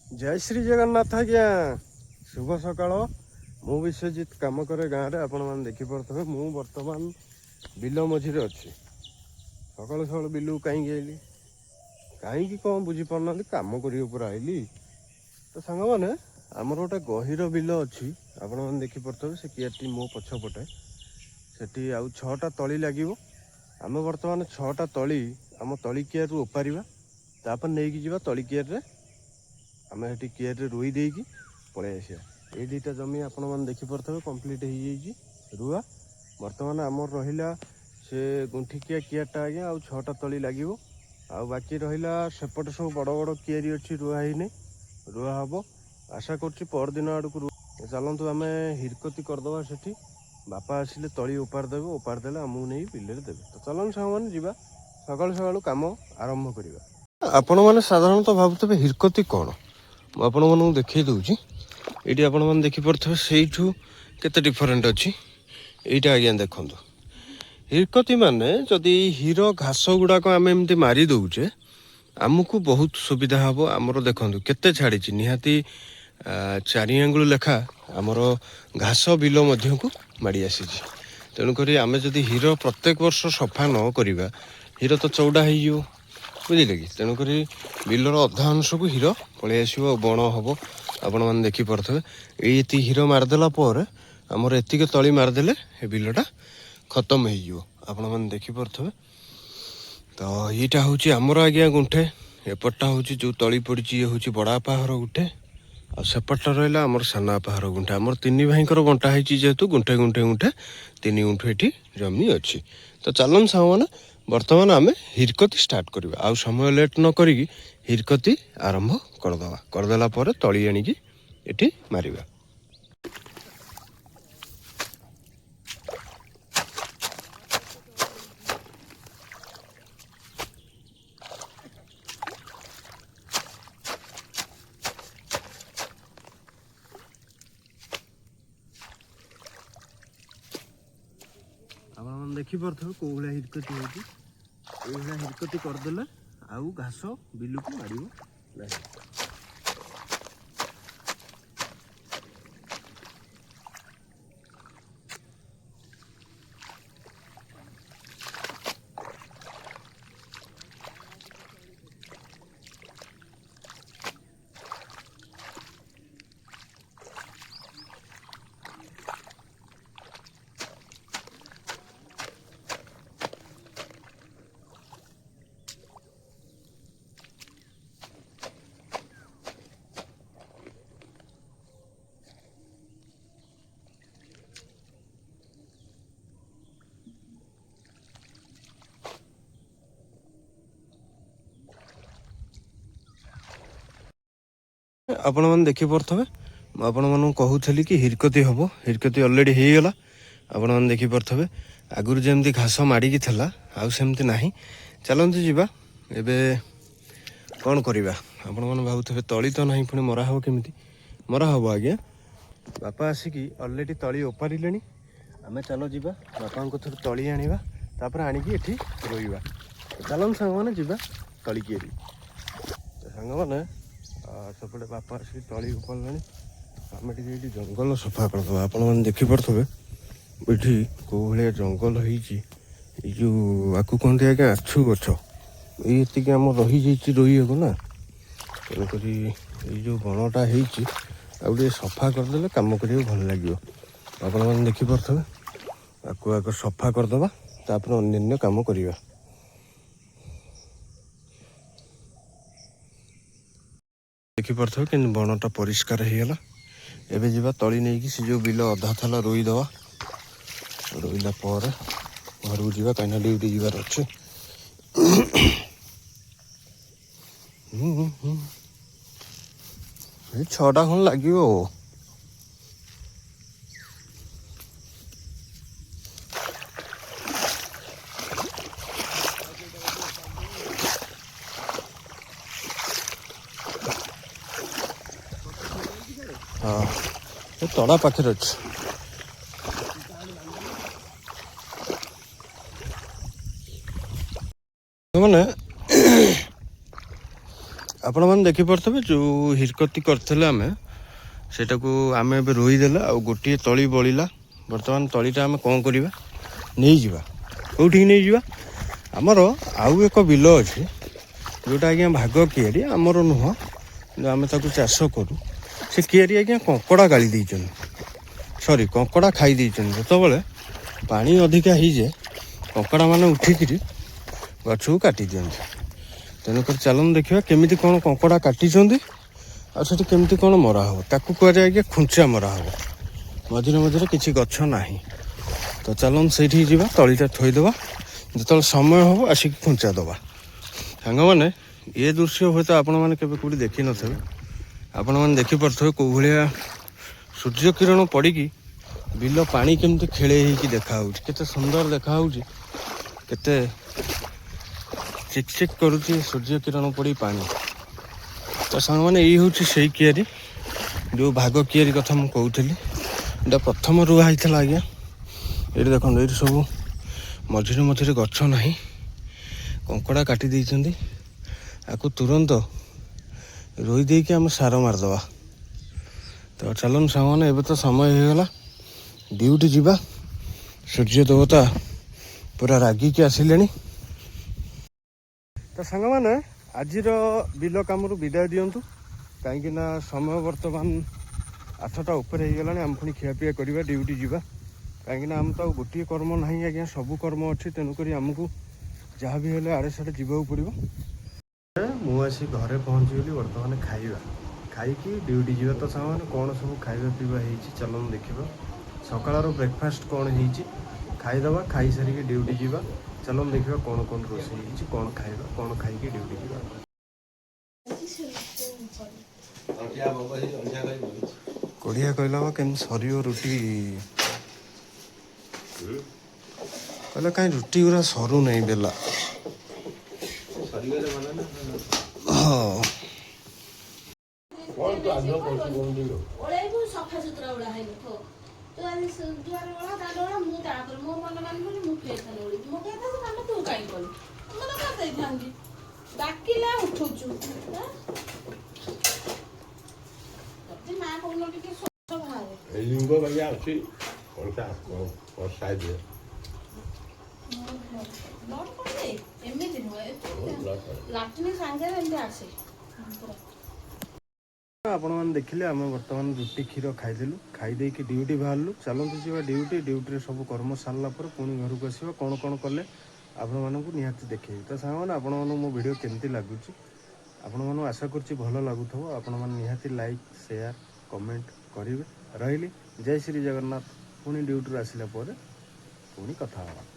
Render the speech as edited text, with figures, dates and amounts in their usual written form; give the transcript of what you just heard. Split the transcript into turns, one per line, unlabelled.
जय श्री जगन्नाथ आज्ञा शुभ सकाळ मु विश्वजित काम करे गाँव में आपण मैंने देखिपे मु बर्तमान बिल मझिरे अच्छी सकाल सकाल बिलू कहीं आईली कहीं कौन बुझीपारना कम कर आईली तो सांग मैंने आमर गोटे गहीर बिल अच्छी आपण मैंने देखिपे से कियाटी मो पछपटे से आउ 6टा तली लगे आम बर्तमान 6टा तली आम तलिकिया ओपारिबा तापर नहीं जावा तलिकिया आम ये कियारे रुई देकी पलि आसा ये दुटा जमी आपण मैंने देखिपे कम्प्लीट हो रुआ बर्तमान आमर रहा से गुंठिकिया कियाटा आज्ञा आउ 6टा तली लगे आ बाकी रहा सेपटे सब बड़ बड़ कियारी अच्छी रुआ ही रुआ हम आशा करदिन आड़ को चलतु आम हिरकती करदे से बापा आसिले तली ओपार देले आमको नहीं बिल देवे तो चलन सामान जा सकाल सकाल कम आरंभ करवा आपण मैंने साधारणतः भावुवे हिरकती कौन आपण मानक देखई दूची ये आपण मैंने देखिपे से केते डिफरेन्ट अच्छी यहीटा आज्ञा देखु हिरकती माने जदि हिरो घास गुड़ाक आम एमती मारी दौचे आमको बहुत सुविधा हम आमर देखु केते छाड़ी निहाती 4 आंगुल लेखा आमर घास बिल को माड़ी आसी तेणुक आम जदि हिरो प्रत्येक वर्ष सफा न करवा हिरो तो चौड़ा हो बुझे कि तेणुक बिलर अधा अंश को हिरो पलि आस बण हम आपण मैंने देखिपे ये हिरो मारिदेला आमर एतिक तली मारिदेले बिलटा खत्म हो मैंने देखिपे तो यहीटा हूँ आमर आज्ञा गुंठे एपटा हूँ जो तली पड़ी ये हूँ बड़ापाहर गुंठे आ सेपटा रहा आमर सानापाहर गुंठे आमर 3 भाईकर बंटा है जेहेतु गुंठे गुंठे गुंठे 3 गुंठे ये जमी अच्छी तो चलन सामान बर्तमान आम हिरकती स्टार्ट करवा आउ समय लेट न करी हिरकती आरंभ करदेला तली आनिकी एटी मारिबा आप देखिपे कौ भाया हिरकती हो हिरकती करदे आउ घास बिलू को मार आपण मैंने देखिपे आपण मन कहूली कि हिरकती हम हिरकती अलरेडी हो गला आपण मैंने देखिपे आगुरी जमी घास माड़िकी थला आउ सेमती नाही चलते जीवा एबे कौन करवा आपण मैंने भावुवे तली तो ना पुणी मरा हम केमी मरा हम आज्ञा बापा आसिकी अलरेडी तली ओपारे आम चलो जा बापा थर तली आनिबा तापर आनिकी एठी रोइबा चलन सांग मैंने जीवा तली किएरी सांग मैंने सेपटे बापा आसिक तली उपारे आम टे जंगल सफा करदे आपण मैंने देखिपे ये कौ भाया जंगल हो आकु कहते आज्ञा आछू गछ ये आम रही जाइए रोई हम ना तेणुक जो बणटा हो सफा करदे कम कर भल लगे आपण मैंने देखिपे आपको आग सफा करदे तापर अन्य कम करवा देखिपे कि बणटा परिष्कार होगला एबे जीवा तली नहीं कि जो बिल अधा थला रोईदवा रोईला घर को जावा कहीं ड्यूटी जीवार अच्छे ये 6टा खन लगे हाँ ये तड़ा पाखे अच्छे मैंने ଆପଣମାନେ ଦେଖିପାରୁଥିବେ ଯେଉଁ ହିରକତି କରିଥିଲେ ଆମେ ସେଟାକୁ ଆମେ ଏବେ ରୋଇଦେଲା ଆଉ ଗୋଟିଏ ତଳି ବଳିଲା। ବର୍ତ୍ତମାନ ତଳିଟା ଆମେ କ'ଣ କରିବା ନେଇଯିବା। କେଉଁଠିକି ନେଇଯିବା? ଆମର ଆଉ ଏକ ବିଲ ଅଛି ଯେଉଁଟା ଆଜ୍ଞା ଭାଗ କିଆରି ଆମର ନୁହଁ, କିନ୍ତୁ ଆମେ ତାକୁ ଚାଷ କରୁ। ସେ କିଆରି ଆଜ୍ଞା କଙ୍କଡ଼ା ଗାଳି ଦେଇଛନ୍ତି, ସରି କଙ୍କଡ଼ା ଖାଇ ଦେଇଛନ୍ତି। ଯେତେବେଳେ ପାଣି ଅଧିକା ହେଇଯାଏ କଙ୍କଡ଼ା ମାନେ ଉଠିକିରି ଗଛକୁ କାଟି ଦିଅନ୍ତି। ତେଣୁକରି ଚାଲନ୍ତୁ ଦେଖିବା କେମିତି କ'ଣ କଙ୍କଡ଼ା କାଟିଛନ୍ତି ଆଉ ସେଠି କେମିତି କ'ଣ ମରା ହେବ। ତାକୁ କୁହାଯାଏ ଆଜ୍ଞା ଖୁଞ୍ଚା ମରା ହେବ। ମଝିରେ ମଝିରେ କିଛି ଗଛ ନାହିଁ। ତ ଚାଲନ୍ତୁ ସେଇଠିକି ଯିବା, ତଳିଟା ଥୋଇଦେବା, ଯେତେବେଳେ ସମୟ ହେବ ଆସିକି ଖୁଞ୍ଚା ଦେବା। ସାଙ୍ଗମାନେ ଏ ଦୃଶ୍ୟ ହୁଏତ ଆପଣମାନେ କେବେ କେଉଁଠି ଦେଖିନଥିବେ। ଆପଣମାନେ ଦେଖିପାରୁଥିବେ କେଉଁ ଭଳିଆ ସୂର୍ଯ୍ୟ କିରଣ ପଡ଼ିକି ବିଲ ପାଣି କେମିତି ଖେଳେଇ ହେଇକି ଦେଖାହେଉଛି, କେତେ ସୁନ୍ଦର ଦେଖାହେଉଛି, କେତେ ଚିକ୍ ଚିକ୍ କରୁଛି ସୂର୍ଯ୍ୟ କିରଣ ପଡ଼ି ପାଣି। ତ ସାଙ୍ଗମାନେ ଏଇ ହେଉଛି ସେଇ କିଆରି ଯେଉଁ ଭାଗ କିଆରି କଥା ମୁଁ କହୁଥିଲି। ଏଇଟା ପ୍ରଥମ ରୁଆ ହେଇଥିଲା ଆଜ୍ଞା। ଏଇଠି ଦେଖନ୍ତୁ, ଏଇଠି ସବୁ ମଝିରେ ମଝିରେ ଗଛ ନାହିଁ, କଙ୍କଡ଼ା କାଟି ଦେଇଛନ୍ତି। ଆକୁ ତୁରନ୍ତ ରୋଇ ଦେଇକି ଆମେ ସାର ମାରିଦେବା। ତ ଚାଲନ୍ତୁ ସାଙ୍ଗମାନେ, ଏବେ ତ ସମୟ ହେଇଗଲା ଡ୍ୟୁଟି ଯିବା। ସୂର୍ଯ୍ୟ ଦେବତା ପୁରା ରାଗିକି ଆସିଲେଣି। ତ ସାଙ୍ଗମାନେ ଆଜିର ବିଲ କାମରୁ ବିଦାୟ ଦିଅନ୍ତୁ, କାହିଁକିନା ସମୟ ବର୍ତ୍ତମାନ 8ଟା ଉପରେ ହେଇଗଲାଣି। ଆମେ ପୁଣି ଖିଆପିଆ କରିବା, ଡ୍ୟୁଟି ଯିବା। କାହିଁକିନା ଆମେ ତ ଆଉ ଗୋଟିଏ କର୍ମ ନାହିଁ ଆଜ୍ଞା, ସବୁ କର୍ମ ଅଛି। ତେଣୁକରି ଆମକୁ ଯାହା ବି ହେଲେ ଆଡ଼େ ସାଡ଼େ ଯିବାକୁ ପଡ଼ିବ। ମୁଁ ଆସି ଘରେ ପହଞ୍ଚିଗଲି, ବର୍ତ୍ତମାନ ଖାଇବା ଖାଇକି ଡ୍ୟୁଟି ଯିବା। ତ ସାଙ୍ଗମାନେ କ'ଣ ସବୁ ଖାଇବା ପିଇବା ହେଇଛି ଚାଲନ୍ତୁ ଦେଖିବା। ସକାଳର ବ୍ରେକଫାଷ୍ଟ କ'ଣ ହେଇଛି ଖାଇଦେବା, ଖାଇସାରିକି ଡ୍ୟୁଟି ଯିବା। ଚାଲନ୍ତୁ ଦେଖିବା କ'ଣ କ'ଣ ରୋଷେଇ ହେଇଛି, କ'ଣ ଖାଇବା, କ'ଣ ଖାଇକି ଡ୍ୟୁଟି ଯିବା। କୋଡ଼ିଆ କହିଲା ବା କେମିତି ସରିବ ରୁଟି, କହିଲା କାହିଁ ରୁଟି ଗୁରା ସରୁ ନାହିଁ ବେଲା। ହଁ
ଡାକିଲା ଉଠୁଛୁ ମା କହୁନ ଟିକେ
ଲିଙ୍ଗ ବାଗିଆ ଅଛି ସାଇଜ୍
ଏମିତି ନୁହେଁ, ଲାଟିନି ସାଙ୍ଗରେ ଏମିତି ଆସେ।
ଆପଣମାନେ ଦେଖିଲେ ଆମେ ବର୍ତ୍ତମାନ ରୁଟି କ୍ଷୀର ଖାଇଦେଲୁ, ଖାଇଦେଇକି ଡ୍ୟୁଟି ବାହାରିଲୁ। ଚାଲନ୍ତୁ ଯିବା ଡ୍ୟୁଟି। ଡ୍ୟୁଟିରେ ସବୁ କର୍ମ ସାରିଲା ପରେ ପୁଣି ଘରକୁ ଆସିବା। କ'ଣ କ'ଣ କଲେ ଆପଣମାନଙ୍କୁ ନିହାତି ଦେଖେଇବି। ତ ସାଙ୍ଗମାନେ ଆପଣମାନଙ୍କୁ ମୋ ଭିଡ଼ିଓ କେମିତି ଲାଗୁଛି, ଆପଣମାନଙ୍କୁ ଆଶା କରୁଛି ଭଲ ଲାଗୁଥିବ। ଆପଣମାନେ ନିହାତି ଲାଇକ୍, ସେୟାର, କମେଣ୍ଟ କରିବେ। ରହିଲି, ଜୟ ଶ୍ରୀ ଜଗନ୍ନାଥ। ପୁଣି ଡ୍ୟୁଟିରୁ ଆସିଲା ପରେ ପୁଣି କଥା ହେବା।